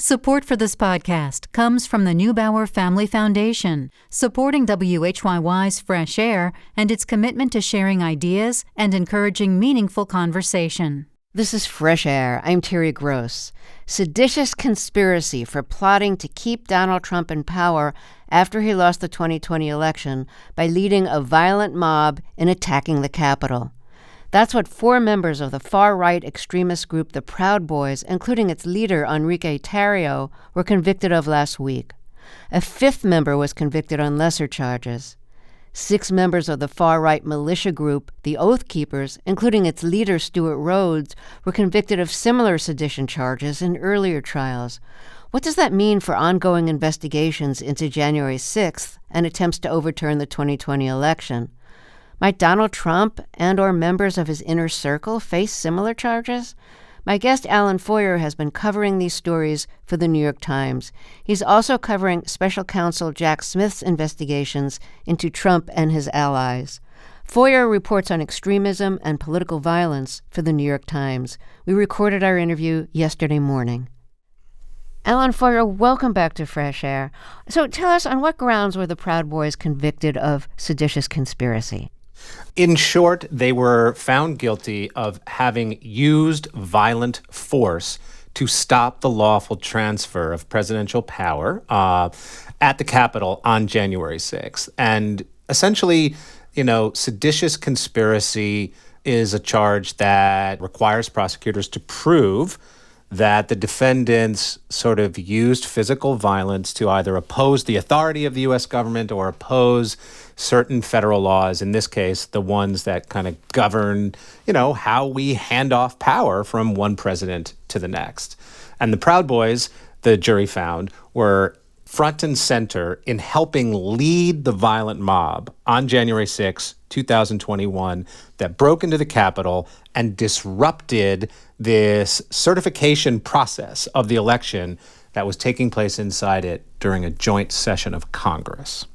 Support for this podcast comes from the Neubauer Family Foundation, supporting WHYY's Fresh Air and its commitment to sharing ideas and encouraging meaningful conversation. This is Fresh Air. I'm Terry Gross. Seditious conspiracy for plotting to keep Donald Trump in power after he lost the 2020 election by leading a violent mob in attacking the Capitol. That's what 4 members of the far-right extremist group the Proud Boys, including its leader Enrique Tarrio, were convicted of last week. A 5th member was convicted on lesser charges. 6 members of the far-right militia group, the Oath Keepers, including its leader Stuart Rhodes, were convicted of similar sedition charges in earlier trials. What does that mean for ongoing investigations into January 6th and attempts to overturn the 2020 election? Might Donald Trump and or members of his inner circle face similar charges? My guest Alan Foyer has been covering these stories for the New York Times. He's also covering special counsel Jack Smith's investigations into Trump and his allies. Foyer reports on extremism and political violence for the New York Times. We recorded our interview yesterday morning. Alan Foyer, welcome back to Fresh Air. So tell us, on what grounds were the Proud Boys convicted of seditious conspiracy? In short, they were found guilty of having used violent force to stop the lawful transfer of presidential power at the Capitol on January 6th. And essentially, seditious conspiracy is a charge that requires prosecutors to prove that the defendants sort of used physical violence to either oppose the authority of the U.S. government or oppose certain federal laws, in this case, the ones that kind of govern, how we hand off power from one president to the next. And the Proud Boys, the jury found, were front and center in helping lead the violent mob on January 6, 2021, that broke into the Capitol and disrupted this certification process of the election that was taking place inside it during a joint session of Congress.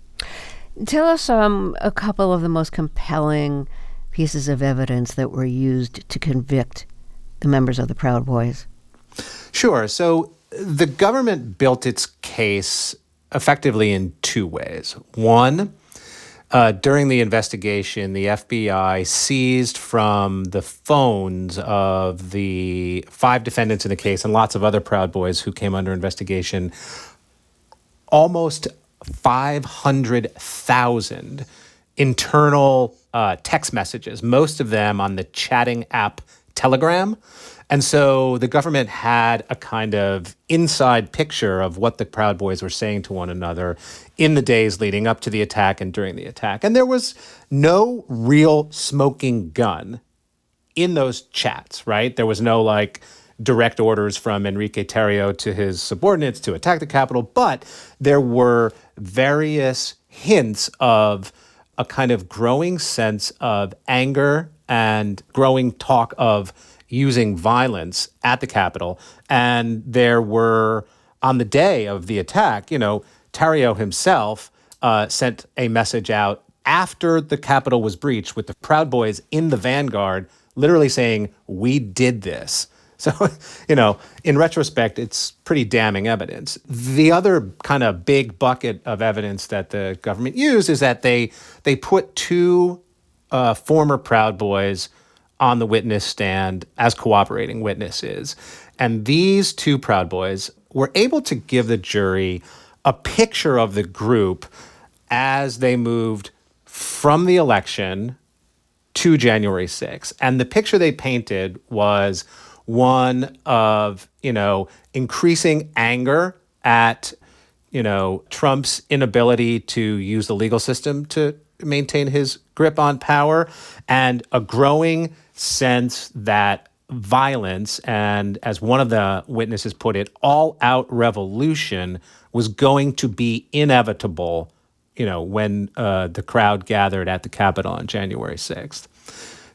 Tell us a couple of the most compelling pieces of evidence that were used to convict the members of the Proud Boys. Sure. So the government built its case effectively in 2 ways. One, during the investigation, the FBI seized from the phones of the 5 defendants in the case and lots of other Proud Boys who came under investigation almost 500,000 internal text messages, most of them on the chatting app Telegram. And so the government had a kind of inside picture of what the Proud Boys were saying to one another in the days leading up to the attack and during the attack. And there was no real smoking gun in those chats, right? There was no direct orders from Enrique Tarrio to his subordinates to attack the Capitol, but there were various hints of a kind of growing sense of anger and growing talk of using violence at the Capitol. And there were, on the day of the attack, Tarrio himself sent a message out after the Capitol was breached with the Proud Boys in the vanguard, literally saying, "We did this." So, in retrospect, it's pretty damning evidence. The other kind of big bucket of evidence that the government used is that they put 2 former Proud Boys on the witness stand as cooperating witnesses. And these 2 Proud Boys were able to give the jury a picture of the group as they moved from the election to January 6th. And the picture they painted was one of, increasing anger at, Trump's inability to use the legal system to maintain his grip on power, and a growing sense that violence, and as one of the witnesses put it, all-out revolution was going to be inevitable, when the crowd gathered at the Capitol on January 6th.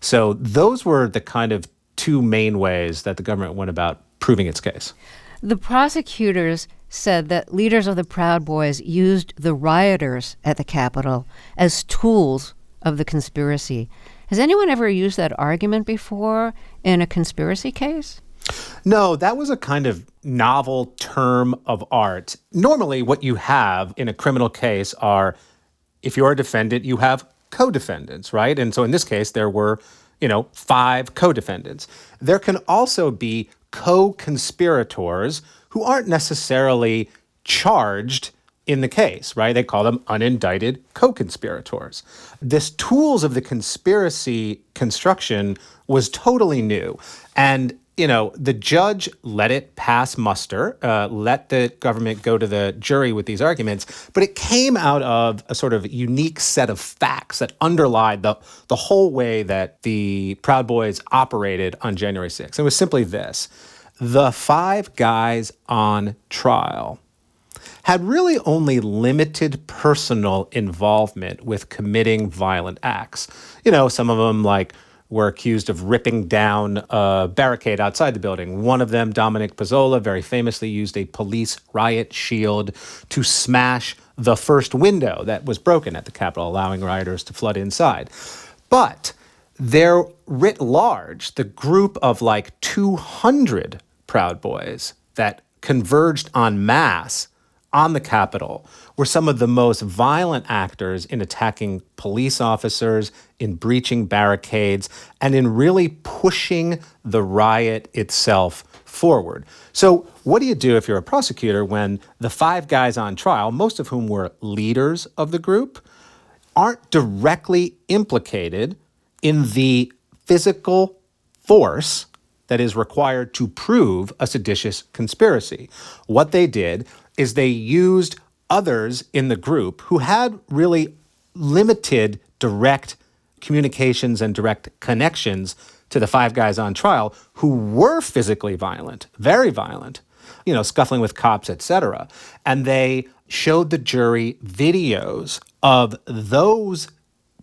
So those were the kind of 2 main ways that the government went about proving its case. The prosecutors said that leaders of the Proud Boys used the rioters at the Capitol as tools of the conspiracy. Has anyone ever used that argument before in a conspiracy case? No, that was a kind of novel term of art. Normally, what you have in a criminal case are, if you're a defendant, you have co-defendants, right? And so in this case, there were, 5 co-defendants. There can also be co-conspirators who aren't necessarily charged in the case, right? They call them unindicted co-conspirators. This tools of the conspiracy construction was totally new. And the judge let it pass muster, let the government go to the jury with these arguments, but it came out of a sort of unique set of facts that underlied the whole way that the Proud Boys operated on January 6th. It was simply this. The 5 guys on trial had really only limited personal involvement with committing violent acts. Some of them, were accused of ripping down a barricade outside the building. One of them, Dominic Pizzola, very famously used a police riot shield to smash the first window that was broken at the Capitol, allowing rioters to flood inside. But there, writ large, the group of 200 Proud Boys that converged en masse on the Capitol were some of the most violent actors in attacking police officers, in breaching barricades, and in really pushing the riot itself forward. So what do you do if you're a prosecutor when the 5 guys on trial, most of whom were leaders of the group, aren't directly implicated in the physical force that is required to prove a seditious conspiracy? What they did is they used others in the group who had really limited direct communications and direct connections to the 5 guys on trial, who were physically violent, very violent, scuffling with cops, etc. And they showed the jury videos of those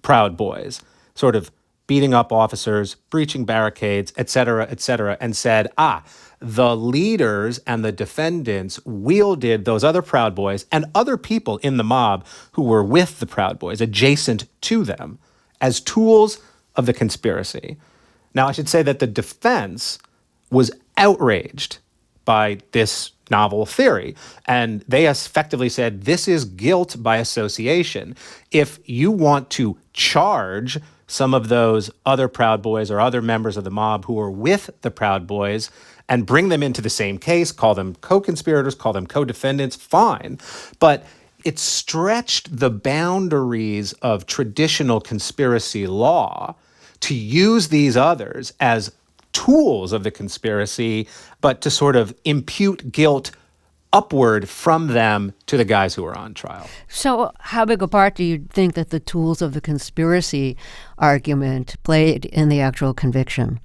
Proud Boys sort of beating up officers, breaching barricades, etc., and said, the leaders and the defendants wielded those other Proud Boys and other people in the mob who were with the Proud Boys, adjacent to them, as tools of the conspiracy. Now, I should say that the defense was outraged by this novel theory, and they effectively said, this is guilt by association. If you want to charge some of those other Proud Boys or other members of the mob who were with the Proud Boys and bring them into the same case, call them co-conspirators, call them co-defendants, fine. But it stretched the boundaries of traditional conspiracy law to use these others as tools of the conspiracy, but to sort of impute guilt upward from them to the guys who were on trial. So how big a part do you think that the tools of the conspiracy argument played in the actual conviction?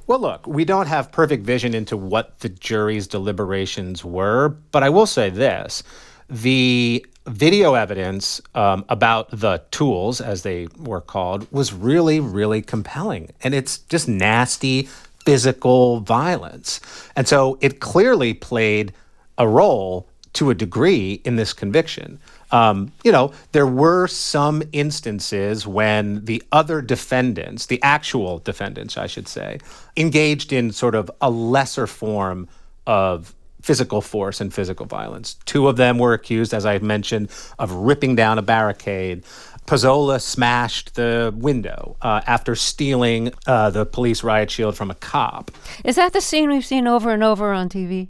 Well, look, we don't have perfect vision into what the jury's deliberations were, but I will say this. The video evidence about the tools, as they were called, was really, really compelling. And it's just nasty physical violence. And so it clearly played a role to a degree in this conviction. There were some instances when the other defendants, the actual defendants, I should say, engaged in sort of a lesser form of physical force and physical violence. 2 of them were accused, as I mentioned, of ripping down a barricade. Pizzola smashed the window after stealing the police riot shield from a cop. Is that the scene we've seen over and over on TV?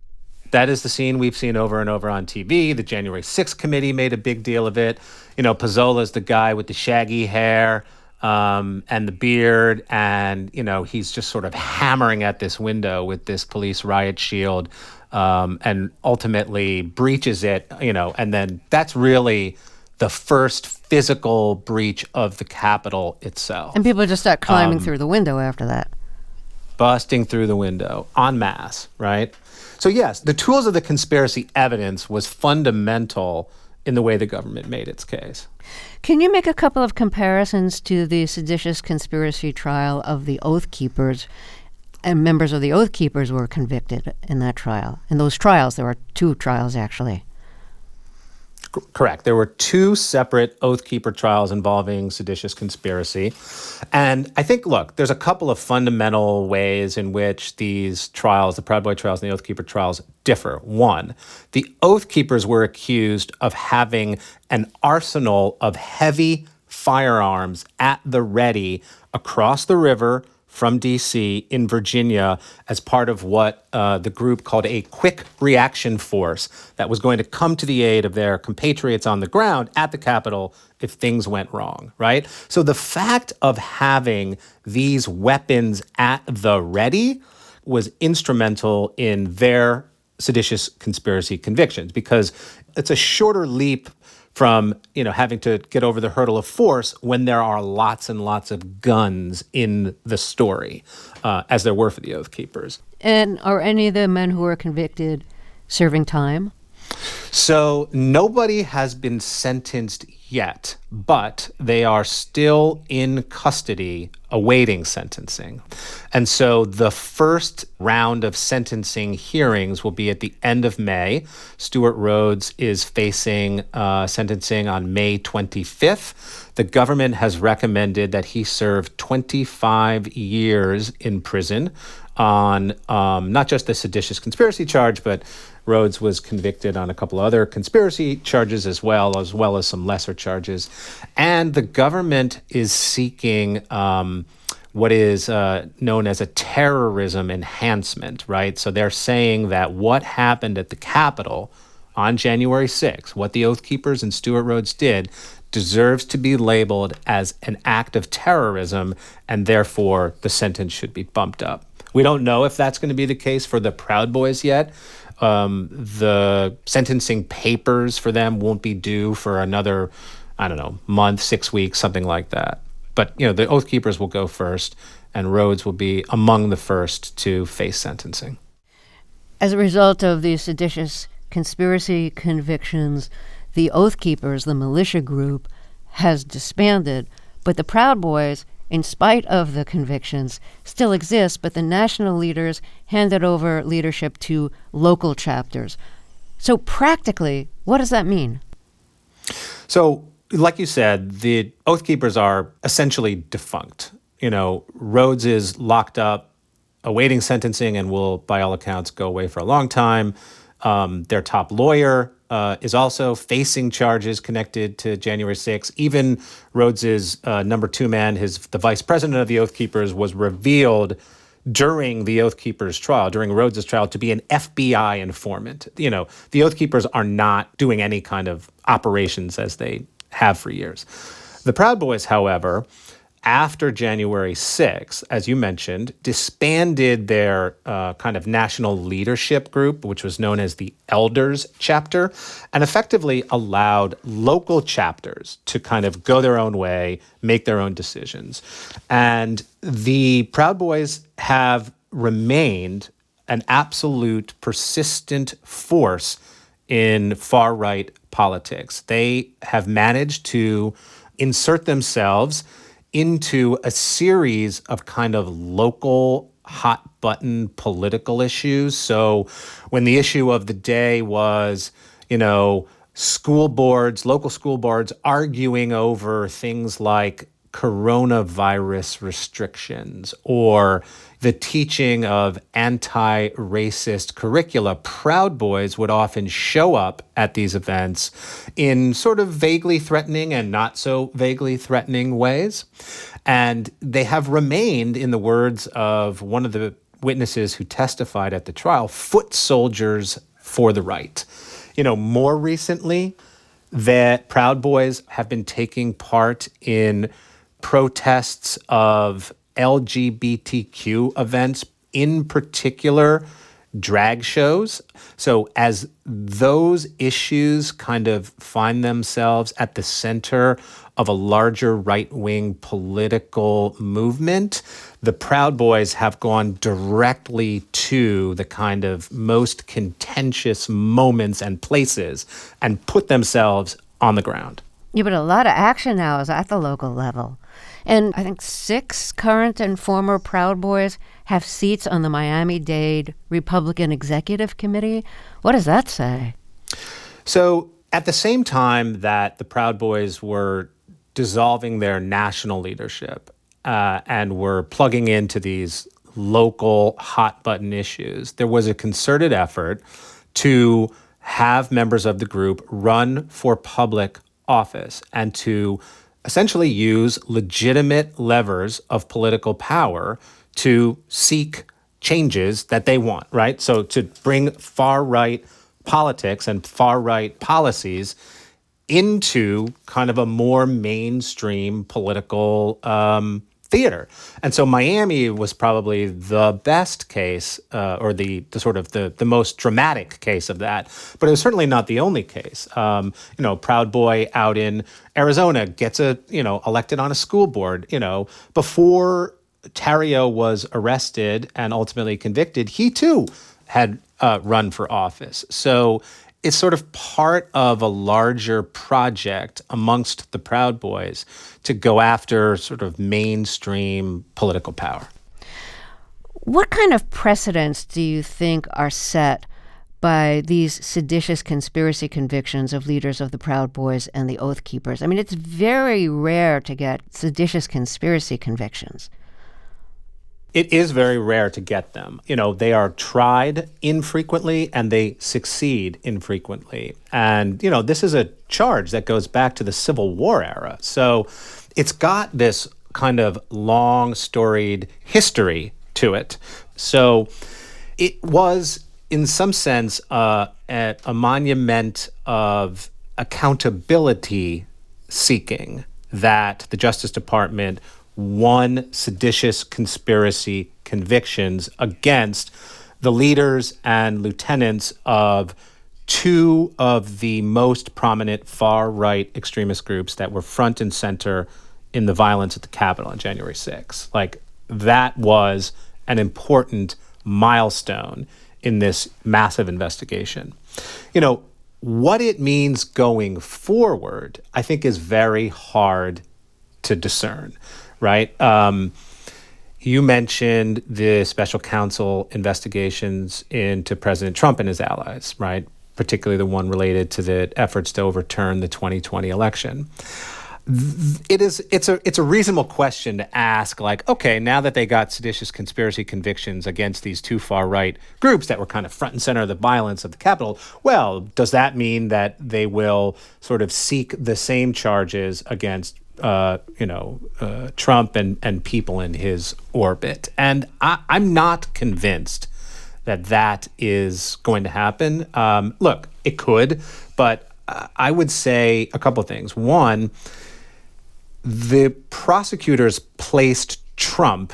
That is the scene we've seen over and over on TV. The January 6th committee made a big deal of it. Pizzola's the guy with the shaggy hair and the beard, and, he's just sort of hammering at this window with this police riot shield and ultimately breaches it, and then that's really the first physical breach of the Capitol itself. And people just start climbing through the window after that. Busting through the window en masse, right? So yes, the tools of the conspiracy evidence was fundamental in the way the government made its case. Can you make a couple of comparisons to the seditious conspiracy trial of the Oath Keepers? And members of the Oath Keepers were convicted in that trial. In those trials, there were 2 trials, actually. Correct. There were two separate Oath Keeper trials involving seditious conspiracy. And I think, look, there's a couple of fundamental ways in which these trials, the Proud Boy trials and the Oath Keeper trials, differ. One, the Oath Keepers were accused of having an arsenal of heavy firearms at the ready across the river from D.C. in Virginia as part of what the group called a quick reaction force that was going to come to the aid of their compatriots on the ground at the Capitol if things went wrong, right? So the fact of having these weapons at the ready was instrumental in their seditious conspiracy convictions, because it's a shorter leap from, having to get over the hurdle of force when there are lots and lots of guns in the story, as there were for the Oath Keepers. And are any of the men who were convicted serving time? So nobody has been sentenced yet, but they are still in custody awaiting sentencing. And so the first round of sentencing hearings will be at the end of May. Stuart Rhodes is facing sentencing on May 25th. The government has recommended that he serve 25 years in prison on not just the seditious conspiracy charge, but Rhodes was convicted on a couple other conspiracy charges as well as some lesser charges. And the government is seeking what is known as a terrorism enhancement, right? So they're saying that what happened at the Capitol on January 6th, what the Oath Keepers and Stuart Rhodes did, deserves to be labeled as an act of terrorism, and therefore the sentence should be bumped up. We don't know if that's going to be the case for the Proud Boys yet. The sentencing papers for them won't be due for another, month, 6 weeks, something like that. But, the Oath Keepers will go first, and Rhodes will be among the first to face sentencing. As a result of the seditious conspiracy convictions, the Oath Keepers, the militia group, has disbanded, but the Proud Boys, in spite of the convictions, still exist, but the national leaders handed over leadership to local chapters. So practically, what does that mean? So, like you said, the Oath Keepers are essentially defunct. Rhodes is locked up, awaiting sentencing, and will, by all accounts, go away for a long time. Their top lawyer is also facing charges connected to January 6th. Even Rhodes's number two man, the vice president of the Oath Keepers, was revealed during the Oath Keepers trial, during Rhodes's trial, to be an FBI informant. The Oath Keepers are not doing any kind of operations as they have for years. The Proud Boys, however, after January 6th, as you mentioned, disbanded their kind of national leadership group, which was known as the Elders Chapter, and effectively allowed local chapters to kind of go their own way, make their own decisions. And the Proud Boys have remained an absolute persistent force in far-right politics. They have managed to insert themselves into a series of kind of local hot-button political issues. So when the issue of the day was, school boards, local school boards arguing over things like coronavirus restrictions or the teaching of anti-racist curricula, Proud Boys would often show up at these events in sort of vaguely threatening and not so vaguely threatening ways. And they have remained, in the words of one of the witnesses who testified at the trial, foot soldiers for the right. More recently, the Proud Boys have been taking part in protests of LGBTQ events, in particular drag shows. So as those issues kind of find themselves at the center of a larger right-wing political movement, the Proud Boys have gone directly to the kind of most contentious moments and places and put themselves on the ground. Yeah, but a lot of action now is at the local level. And I think 6 current and former Proud Boys have seats on the Miami-Dade Republican Executive Committee. What does that say? So At the same time that the Proud Boys were dissolving their national leadership and were plugging into these local hot button issues, there was a concerted effort to have members of the group run for public office and to essentially use legitimate levers of political power to seek changes that they want, right? So to bring far-right politics and far-right policies into kind of a more mainstream political theater. And so Miami was probably the best case, or the sort of the most dramatic case of that. But it was certainly not the only case. Proud Boy out in Arizona gets elected on a school board. Before Tarrio was arrested and ultimately convicted, he too had run for office. So it's sort of part of a larger project amongst the Proud Boys to go after sort of mainstream political power. What kind of precedents do you think are set by these seditious conspiracy convictions of leaders of the Proud Boys and the Oath Keepers? I mean, it's very rare to get seditious conspiracy convictions. It is very rare to get them. They are tried infrequently and they succeed infrequently. And, this is a charge that goes back to the Civil War era. So it's got this kind of long, storied history to it. So it was, in some sense, a monument of accountability seeking that the Justice Department won seditious conspiracy convictions against the leaders and lieutenants of two of the most prominent far-right extremist groups that were front and center in the violence at the Capitol on January 6th. Like, that was an important milestone in this massive investigation. What it means going forward, I think, is very hard to discern. Right? You mentioned the special counsel investigations into President Trump and his allies, right? Particularly the one related to the efforts to overturn the 2020 election. It's a reasonable question to ask, like, okay, now that they got seditious conspiracy convictions against these two far-right groups that were kind of front and center of the violence of the Capitol, well, does that mean that they will sort of seek the same charges against Trump and people in his orbit? And I'm not convinced that is going to happen. Look, it could, but I would say a couple of things. One, the prosecutors placed Trump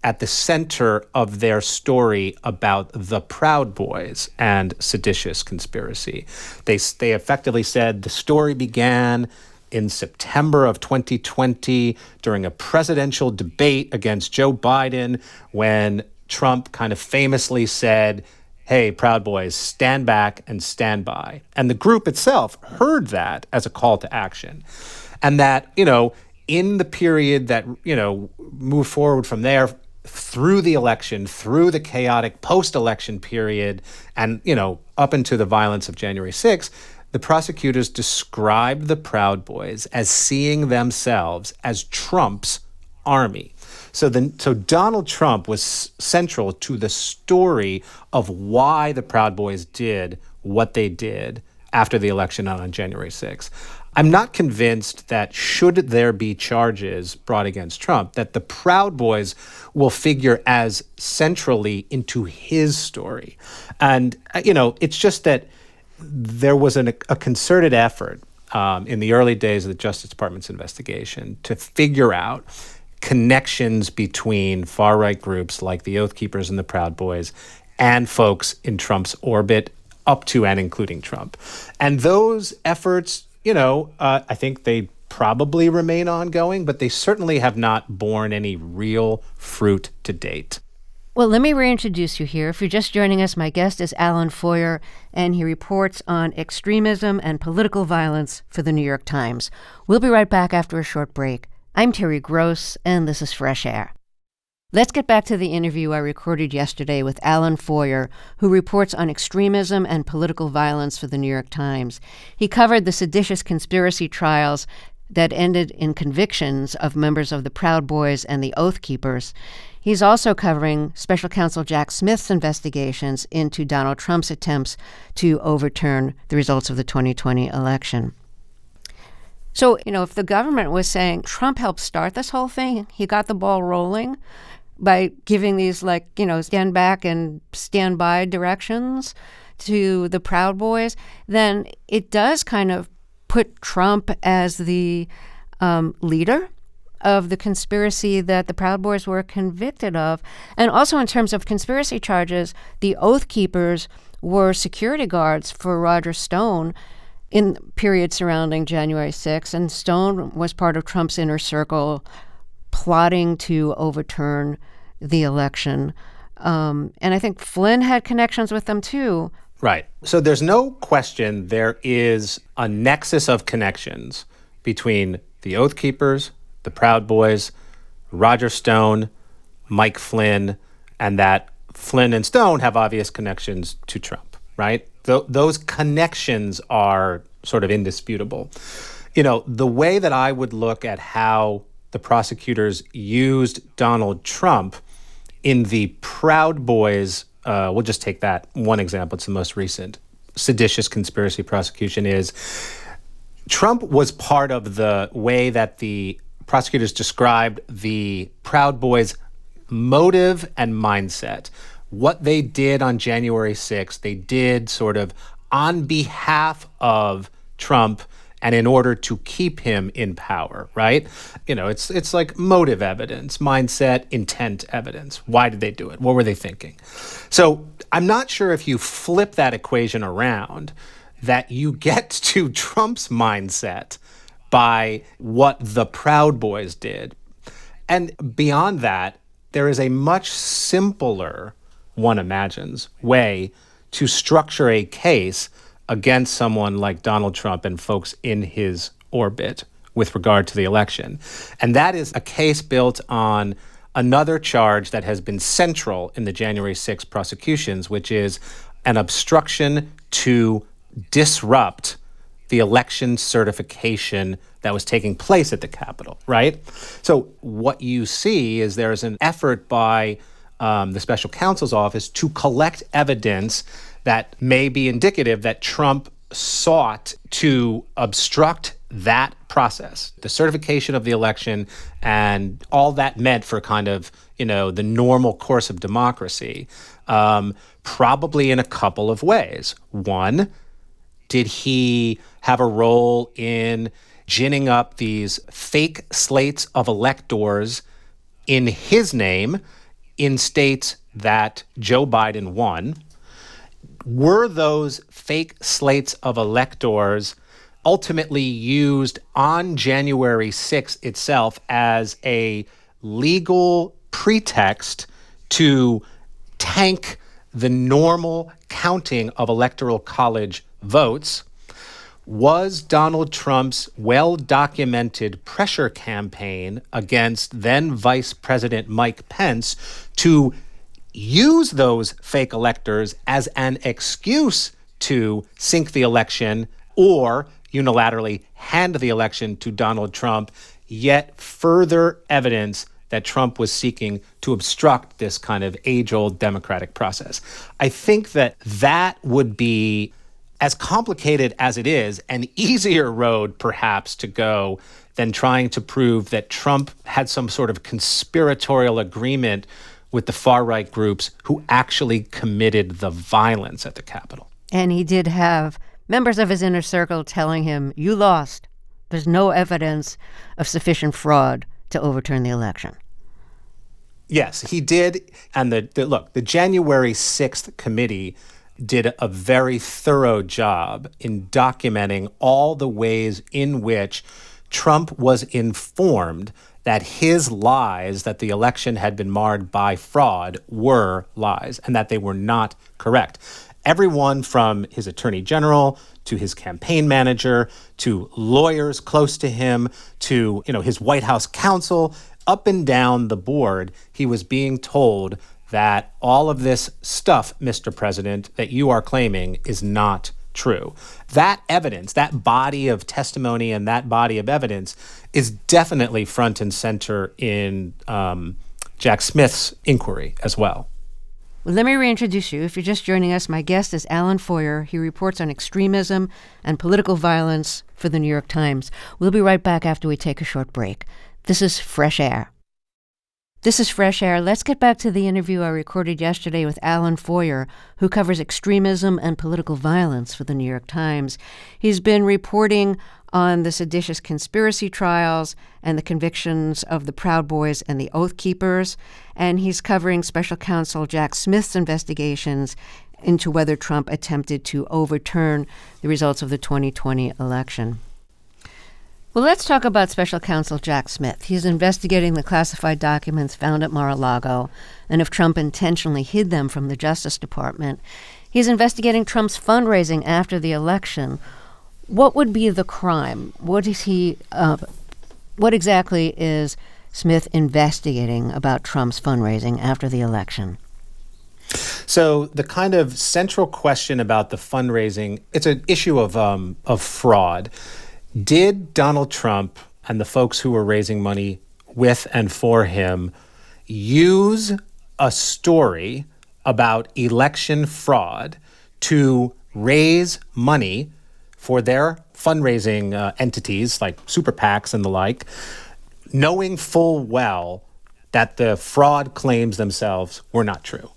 at the center of their story about the Proud Boys and seditious conspiracy. They effectively said the story began in September of 2020 during a presidential debate against Joe Biden when Trump kind of famously said, hey, Proud Boys, stand back and stand by. And the group itself heard that as a call to action. And that, in the period that, moved forward from there through the election, through the chaotic post-election period, and, up into the violence of January 6th, the prosecutors described the Proud Boys as seeing themselves as Trump's army. So Donald Trump was central to the story of why the Proud Boys did what they did after the election on January 6th. I'm not convinced that should there be charges brought against Trump, that the Proud Boys will figure as centrally into his story. And, it's just that there was a concerted effort in the early days of the Justice Department's investigation to figure out connections between far-right groups like the Oath Keepers and the Proud Boys and folks in Trump's orbit, up to and including Trump. And those efforts, I think they probably remain ongoing, but they certainly have not borne any real fruit to date. Well, let me reintroduce you here. If you're just joining us, my guest is Alan Foyer, and he reports on extremism and political violence for the New York Times. We'll be right back after a short break. I'm Terry Gross, and this is Fresh Air. Let's get back to the interview I recorded yesterday with Alan Foyer, who reports on extremism and political violence for the New York Times. He covered the seditious conspiracy trials that ended in convictions of members of the Proud Boys and the Oath Keepers. He's also covering Special Counsel Jack Smith's investigations into Donald Trump's attempts to overturn the results of the 2020 election. So, if the government was saying Trump helped start this whole thing, he got the ball rolling by giving these, stand back and stand by directions to the Proud Boys, then it does kind of put Trump as the leader of the conspiracy that the Proud Boys were convicted of. And also in terms of conspiracy charges, the Oath Keepers were security guards for Roger Stone in the period surrounding January 6th, and Stone was part of Trump's inner circle plotting to overturn the election. And I think Flynn had connections with them too. Right. So there's no question there is a nexus of connections between the Oath Keepers, the Proud Boys, Roger Stone, Mike Flynn, and that Flynn and Stone have obvious connections to Trump, right? Those connections are sort of indisputable. The way that I would look at how the prosecutors used Donald Trump in the Proud Boys, we'll just take that one example, it's the most recent, seditious conspiracy prosecution, is Trump was part of the way that the prosecutors described the Proud Boys' motive and mindset. What they did on January 6th, they did sort of on behalf of Trump and in order to keep him in power, right? It's like motive evidence, mindset, intent evidence. Why did they do it? What were they thinking? So I'm not sure if you flip that equation around, that you get to Trump's mindset by what the Proud Boys did. And beyond that, there is a much simpler, one imagines, way to structure a case against someone like Donald Trump and folks in his orbit with regard to the election. And that is a case built on another charge that has been central in the January 6th prosecutions, which is an obstruction to disrupt the election certification that was taking place at the Capitol, right? So what you see is there is an effort by the special counsel's office to collect evidence that may be indicative that Trump sought to obstruct that process, the certification of the election, and all that meant for kind of, the normal course of democracy, probably in a couple of ways. One, did he have a role in ginning up these fake slates of electors in his name in states that Joe Biden won? Were those fake slates of electors ultimately used on January 6th itself as a legal pretext to tank the normal counting of electoral college votes? Was Donald Trump's well-documented pressure campaign against then Vice President Mike Pence to use those fake electors as an excuse to sink the election or unilaterally hand the election to Donald Trump, yet further evidence that Trump was seeking to obstruct this kind of age-old democratic process? I think that would be, as complicated as it is, an easier road perhaps to go than trying to prove that Trump had some sort of conspiratorial agreement with the far-right groups who actually committed the violence at the Capitol. And he did have members of his inner circle telling him, you lost. There's no evidence of sufficient fraud to overturn the election. Yes, he did. And the January 6th committee did a very thorough job in documenting all the ways in which Trump was informed that his lies, that the election had been marred by fraud, were lies and that they were not correct. Everyone from his attorney general to his campaign manager to lawyers close to him to, his White House counsel, up and down the board, he was being told that all of this stuff, Mr. President, that you are claiming is not true. That evidence, that body of testimony and that body of evidence is definitely front and center in Jack Smith's inquiry as well. Well, let me reintroduce you. If you're just joining us, my guest is Alan Foyer. He reports on extremism and political violence for the New York Times. We'll be right back after we take a short break. This is Fresh Air. This is Fresh Air. Let's get back to the interview I recorded yesterday with Alan Foyer, who covers extremism and political violence for the New York Times. He's been reporting on the seditious conspiracy trials and the convictions of the Proud Boys and the Oath Keepers, and he's covering special counsel Jack Smith's investigations into whether Trump attempted to overturn the results of the 2020 election. Well, let's talk about special counsel Jack Smith. He's investigating the classified documents found at Mar-a-Lago and if Trump intentionally hid them from the Justice Department. He's investigating Trump's fundraising after the election. What would be the crime? What exactly is Smith investigating about Trump's fundraising after the election? So the kind of central question about the fundraising, it's an issue of fraud. Did Donald Trump and the folks who were raising money with and for him use a story about election fraud to raise money for their fundraising entities like super PACs and the like, knowing full well that the fraud claims themselves were not true?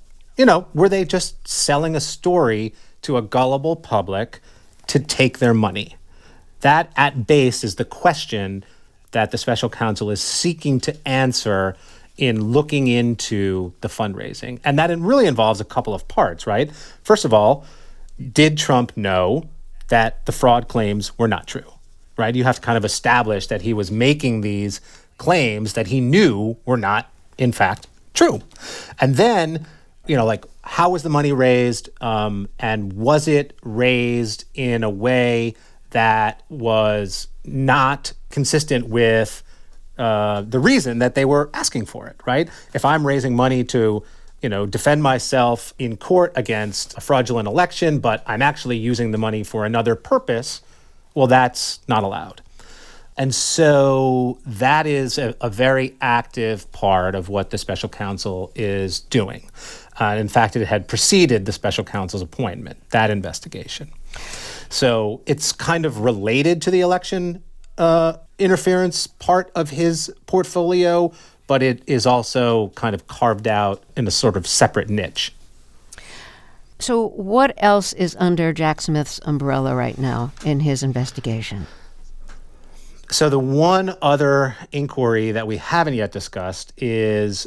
Were they just selling a story to a gullible public to take their money? That, at base, is the question that the special counsel is seeking to answer in looking into the fundraising. And that really involves a couple of parts, right? First of all, did Trump know that the fraud claims were not true, right? You have to kind of establish that he was making these claims that he knew were not, in fact, true. And then, how was the money raised? And was it raised in a way that was not consistent with the reason that they were asking for it, right? If I'm raising money to, defend myself in court against a fraudulent election, but I'm actually using the money for another purpose, well, that's not allowed. And so that is a very active part of what the special counsel is doing. In fact, it had preceded the special counsel's appointment, that investigation. So it's kind of related to the election interference part of his portfolio, but it is also kind of carved out in a sort of separate niche. So what else is under Jack Smith's umbrella right now in his investigation? So the one other inquiry that we haven't yet discussed is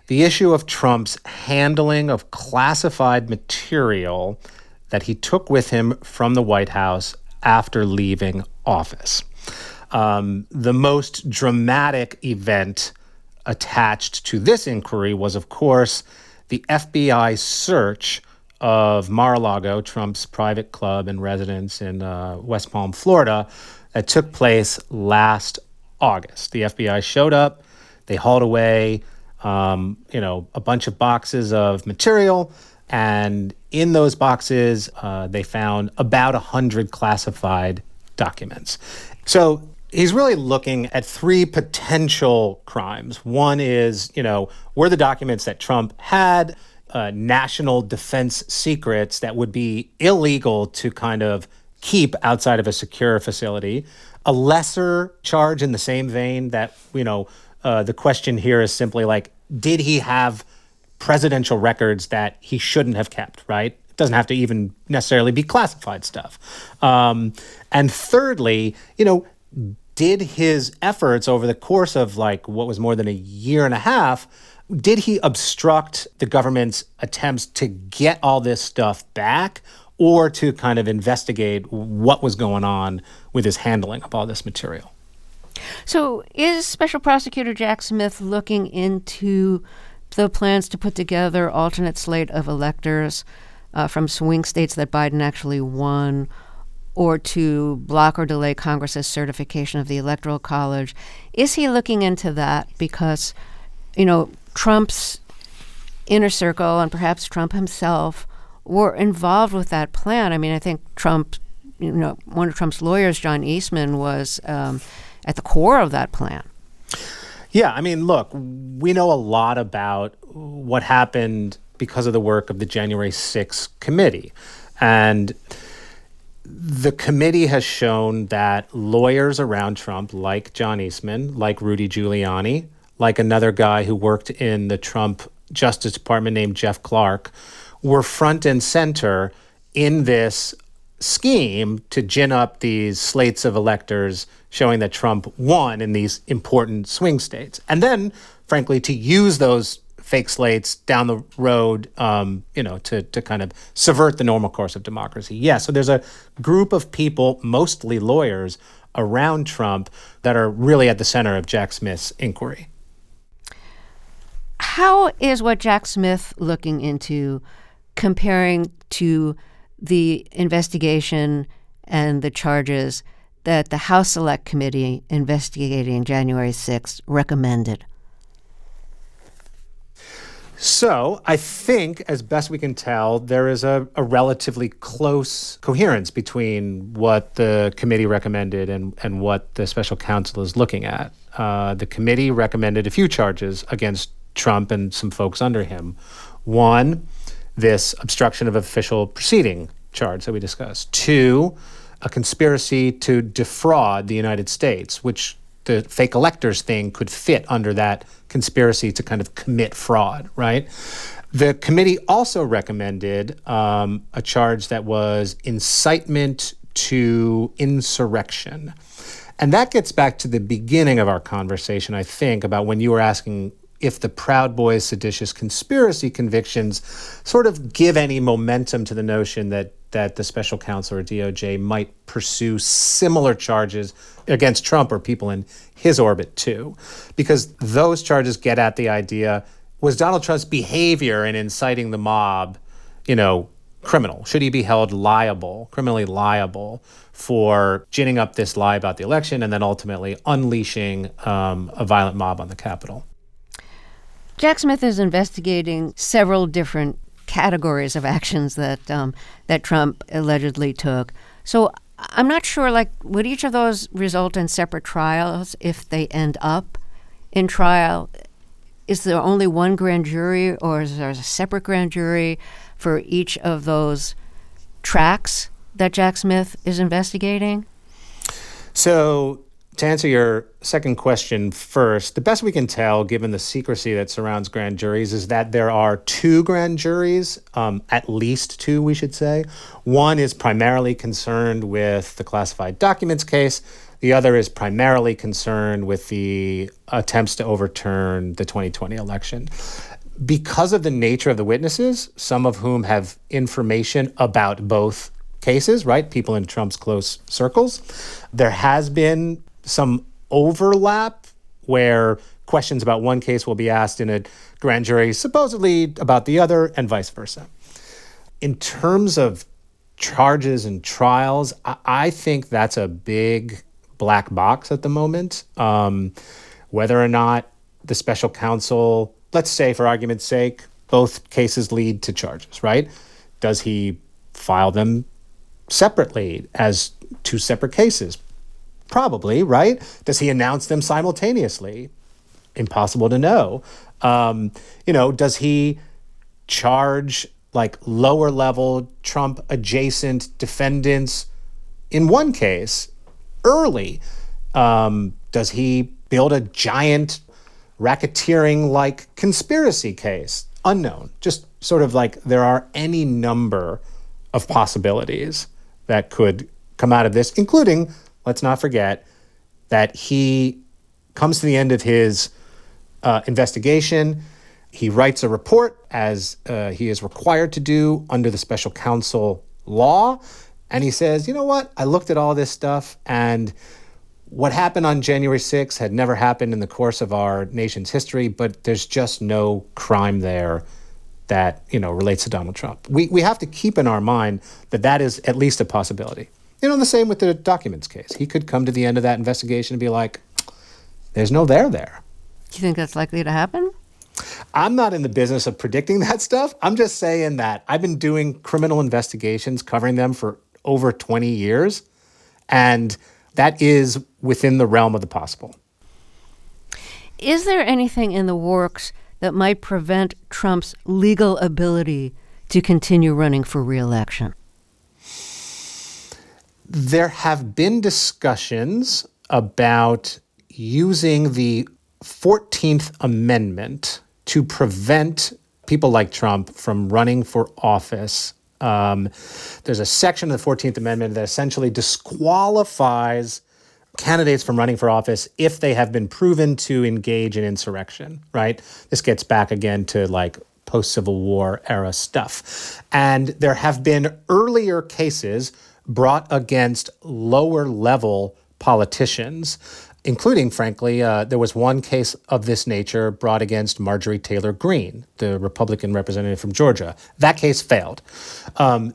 the issue of Trump's handling of classified material that he took with him from the White House after leaving office. The most dramatic event attached to this inquiry was, of course, the FBI search of Mar-a-Lago, Trump's private club and residence in West Palm, Florida, that took place last August. The FBI showed up, they hauled away, a bunch of boxes of material, and in those boxes, they found about 100 classified documents. So he's really looking at three potential crimes. One is, were the documents that Trump had national defense secrets that would be illegal to kind of keep outside of a secure facility? A lesser charge in the same vein that, the question here is simply like, did he have presidential records that he shouldn't have kept, right? It doesn't have to even necessarily be classified stuff. And thirdly, did his efforts over the course of what was more than a year and a half, did he obstruct the government's attempts to get all this stuff back or to kind of investigate what was going on with his handling of all this material? So is Special Prosecutor Jack Smith looking into the plans to put together alternate slate of electors from swing states that Biden actually won, or to block or delay Congress's certification of the Electoral College. Is he looking into that? Because, Trump's inner circle and perhaps Trump himself were involved with that plan. I mean, I think Trump, one of Trump's lawyers, John Eastman, was at the core of that plan. Yeah, I mean, look, we know a lot about what happened because of the work of the January 6th committee. And the committee has shown that lawyers around Trump, like John Eastman, like Rudy Giuliani, like another guy who worked in the Trump Justice Department named Jeff Clark, were front and center in this scheme to gin up these slates of electors showing that Trump won in these important swing states. And then, frankly, to use those fake slates down the road, to kind of subvert the normal course of democracy. Yeah, so there's a group of people, mostly lawyers, around Trump that are really at the center of Jack Smith's inquiry. How is what Jack Smith looking into comparing to the investigation and the charges that the House Select Committee investigating January 6th recommended? So I think, as best we can tell, there is a relatively close coherence between what the committee recommended and what the special counsel is looking at. The committee recommended a few charges against Trump and some folks under him. One, this obstruction of official proceeding charge that we discussed. Two, a conspiracy to defraud the United States, which the fake electors thing could fit under that conspiracy to kind of commit fraud, right? The committee also recommended a charge that was incitement to insurrection. And that gets back to the beginning of our conversation, I think, about when you were asking if the Proud Boys seditious conspiracy convictions sort of give any momentum to the notion that the special counsel or DOJ might pursue similar charges against Trump or people in his orbit too. Because those charges get at the idea, was Donald Trump's behavior in inciting the mob, criminal? Should he be held criminally liable for ginning up this lie about the election and then ultimately unleashing a violent mob on the Capitol? Jack Smith is investigating several different categories of actions that Trump allegedly took. So I'm not sure, would each of those result in separate trials if they end up in trial? Is there only one grand jury, or is there a separate grand jury for each of those tracks that Jack Smith is investigating? So to answer your second question first, the best we can tell, given the secrecy that surrounds grand juries, is that there are two grand juries, at least two, we should say. One is primarily concerned with the classified documents case. The other is primarily concerned with the attempts to overturn the 2020 election. Because of the nature of the witnesses, some of whom have information about both cases, right? People in Trump's close circles, there has been some overlap where questions about one case will be asked in a grand jury supposedly about the other, and vice versa. In terms of charges and trials, I think that's a big black box at the moment. Whether or not the special counsel, let's say for argument's sake, both cases lead to charges, right? Does he file them separately as two separate cases? Probably, right? Does he announce them simultaneously? Impossible to know. Does he charge lower level Trump adjacent defendants in one case early? Does he build a giant racketeering conspiracy case? Unknown. Just sort of there are any number of possibilities that could come out of this, including, let's not forget, that he comes to the end of his investigation. He writes a report, as he is required to do under the special counsel law. And he says, you know what? I looked at all this stuff, and what happened on January 6th had never happened in the course of our nation's history, but there's just no crime there that relates to Donald Trump. We have to keep in our mind that is at least a possibility. The same with the documents case. He could come to the end of that investigation and be like, there's no there there. Do you think that's likely to happen? I'm not in the business of predicting that stuff. I'm just saying that I've been doing criminal investigations, covering them for over 20 years, and that is within the realm of the possible. Is there anything in the works that might prevent Trump's legal ability to continue running for re-election? There have been discussions about using the 14th Amendment to prevent people like Trump from running for office. There's a section of the 14th Amendment that essentially disqualifies candidates from running for office if they have been proven to engage in insurrection, right? This gets back again to like post-Civil War era stuff. And there have been earlier cases brought against lower level politicians, including, frankly, there was one case of this nature brought against Marjorie Taylor Greene, the Republican representative from Georgia. That case failed.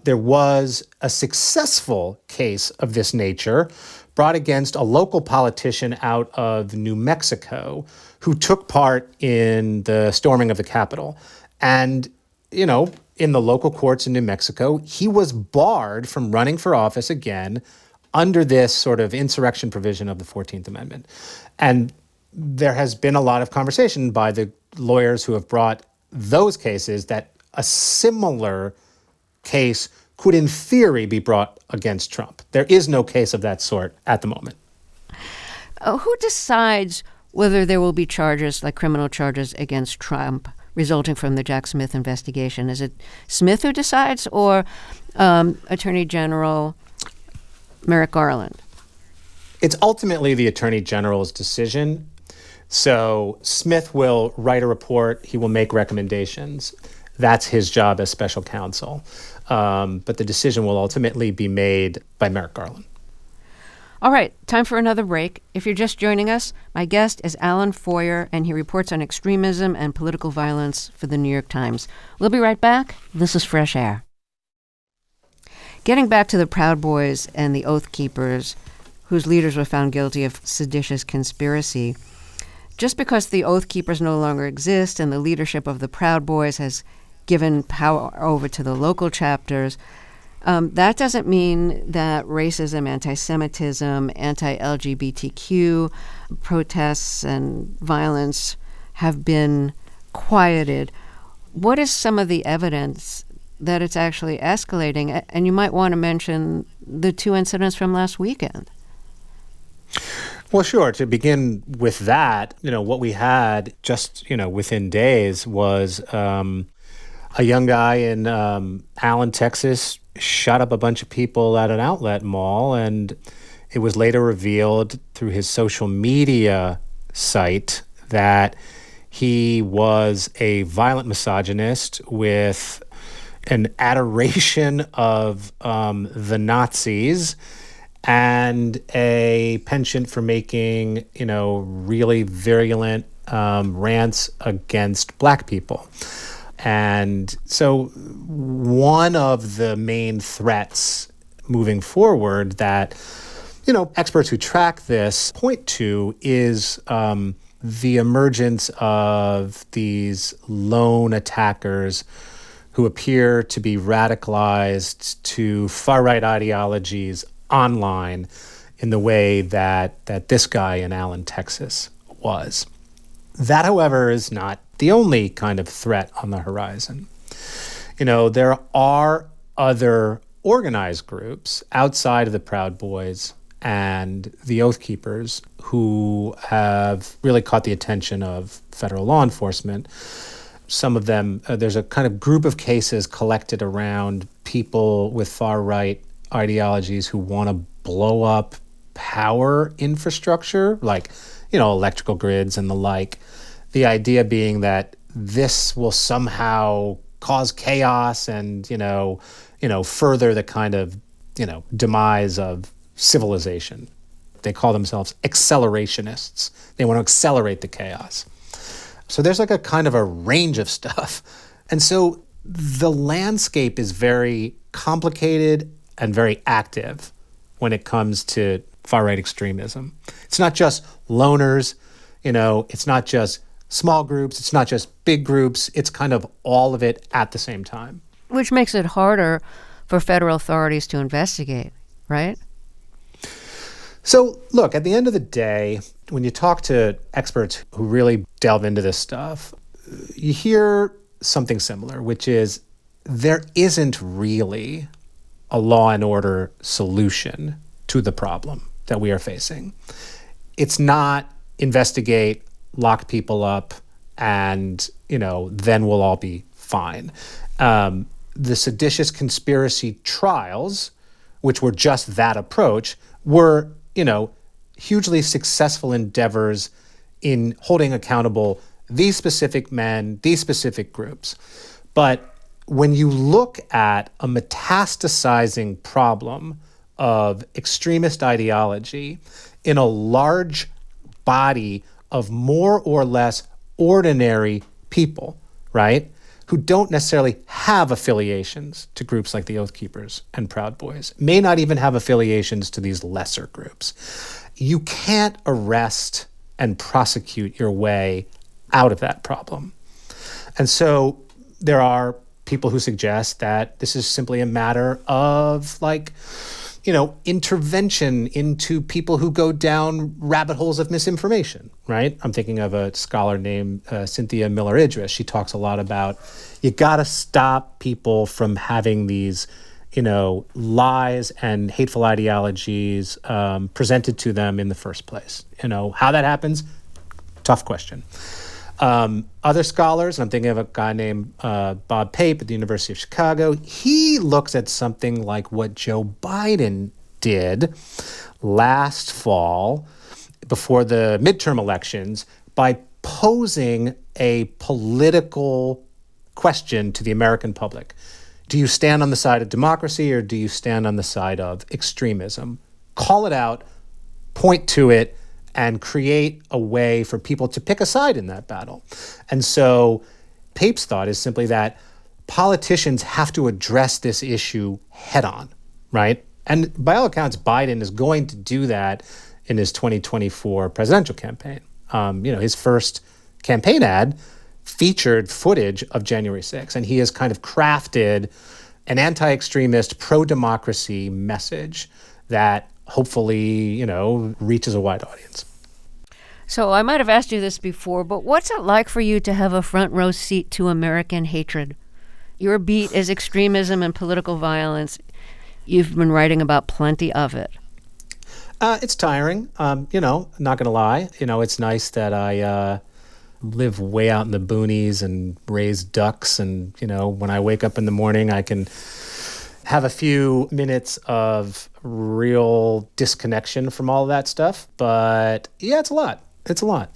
There was a successful case of this nature brought against a local politician out of New Mexico who took part in the storming of the Capitol. And, in the local courts in New Mexico, he was barred from running for office again under this sort of insurrection provision of the 14th Amendment. And there has been a lot of conversation by the lawyers who have brought those cases that a similar case could in theory be brought against Trump. There is no case of that sort at the moment. Who decides whether there will be charges, like criminal charges, against Trump resulting from the Jack Smith investigation? Is it Smith who decides, or Attorney General Merrick Garland? It's ultimately the Attorney General's decision. So Smith will write a report. He will make recommendations. That's his job as special counsel. But the decision will ultimately be made by Merrick Garland. All right, time for another break. If you're just joining us, my guest is Alan Foyer, and he reports on extremism and political violence for the New York Times. We'll be right back. This is Fresh Air. Getting back to the Proud Boys and the Oath Keepers, whose leaders were found guilty of seditious conspiracy, just because the Oath Keepers no longer exist and the leadership of the Proud Boys has given power over to the local chapters, that doesn't mean that racism, anti-Semitism, anti-LGBTQ protests and violence have been quieted. What is some of the evidence that it's actually escalating? And you might want to mention the two incidents from last weekend. Well, sure. To begin with that, what we had just, within days was a young guy in Allen, Texas, shot up a bunch of people at an outlet mall, and it was later revealed through his social media site that he was a violent misogynist with an adoration of the Nazis and a penchant for making, really virulent rants against Black people. And so one of the main threats moving forward that, experts who track this point to is the emergence of these lone attackers who appear to be radicalized to far-right ideologies online in the way that this guy in Allen, Texas was. That, however, is not the only kind of threat on the horizon. There are other organized groups outside of the Proud Boys and the Oath Keepers who have really caught the attention of federal law enforcement. Some of them, there's a kind of group of cases collected around people with far-right ideologies who want to blow up power infrastructure, like, electrical grids and the like. The idea being that this will somehow cause chaos and, further the kind of, demise of civilization. They call themselves accelerationists. They want to accelerate the chaos. So there's like a kind of a range of stuff. And so the landscape is very complicated and very active when it comes to far-right extremism. It's not just loners, it's not just small groups, it's not just big groups, it's kind of all of it at the same time. Which makes it harder for federal authorities to investigate, right? So, look, at the end of the day, when you talk to experts who really delve into this stuff, you hear something similar, which is there isn't really a law and order solution to the problem that we are facing. It's not investigate, lock people up, and, then we'll all be fine. The seditious conspiracy trials, which were just that approach, were, hugely successful endeavors in holding accountable these specific men, these specific groups. But when you look at a metastasizing problem of extremist ideology in a large body of more or less ordinary people, right, who don't necessarily have affiliations to groups like the Oath Keepers and Proud Boys, may not even have affiliations to these lesser groups. You can't arrest and prosecute your way out of that problem. And so there are people who suggest that this is simply a matter of intervention into people who go down rabbit holes of misinformation, right? I'm thinking of a scholar named Cynthia Miller-Idris. She talks a lot about you got to stop people from having these, lies and hateful ideologies presented to them in the first place. How that happens, tough question. Other scholars, and I'm thinking of a guy named Bob Pape at the University of Chicago, he looks at something like what Joe Biden did last fall before the midterm elections by posing a political question to the American public. Do you stand on the side of democracy or do you stand on the side of extremism? Call it out, point to it, and create a way for people to pick a side in that battle. And so Pape's thought is simply that politicians have to address this issue head on, right? And by all accounts, Biden is going to do that in his 2024 presidential campaign. His first campaign ad featured footage of January 6th, and he has kind of crafted an anti-extremist, pro-democracy message that hopefully, reaches a wide audience. So I might have asked you this before, but what's it like for you to have a front row seat to American hatred? Your beat is extremism and political violence. You've been writing about plenty of it. It's tiring. Not going to lie. It's nice that I live way out in the boonies and raise ducks. And, when I wake up in the morning, I can have a few minutes of real disconnection from all of that stuff. But yeah, it's a lot. It's a lot.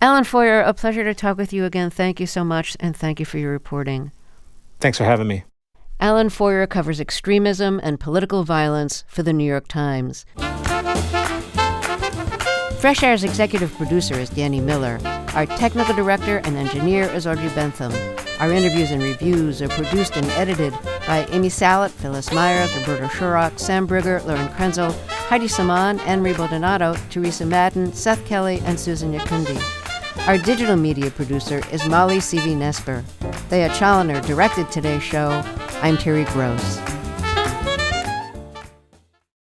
Alan Foyer, a pleasure to talk with you again. Thank you so much, and thank you for your reporting. Thanks for having me. Alan Foyer covers extremism and political violence for The New York Times. Fresh Air's executive producer is Danny Miller. Our technical director and engineer is Audrey Bentham. Our interviews and reviews are produced and edited by Amy Salet, Phyllis Myers, Roberta Shurrock, Sam Brigger, Lauren Krenzel, Heidi Saman, Anne-Marie Baldonado, Teresa Madden, Seth Kelly, and Susan Yakundi. Our digital media producer is Molly C.V. Nesper. Thea Challoner directed today's show. I'm Terry Gross.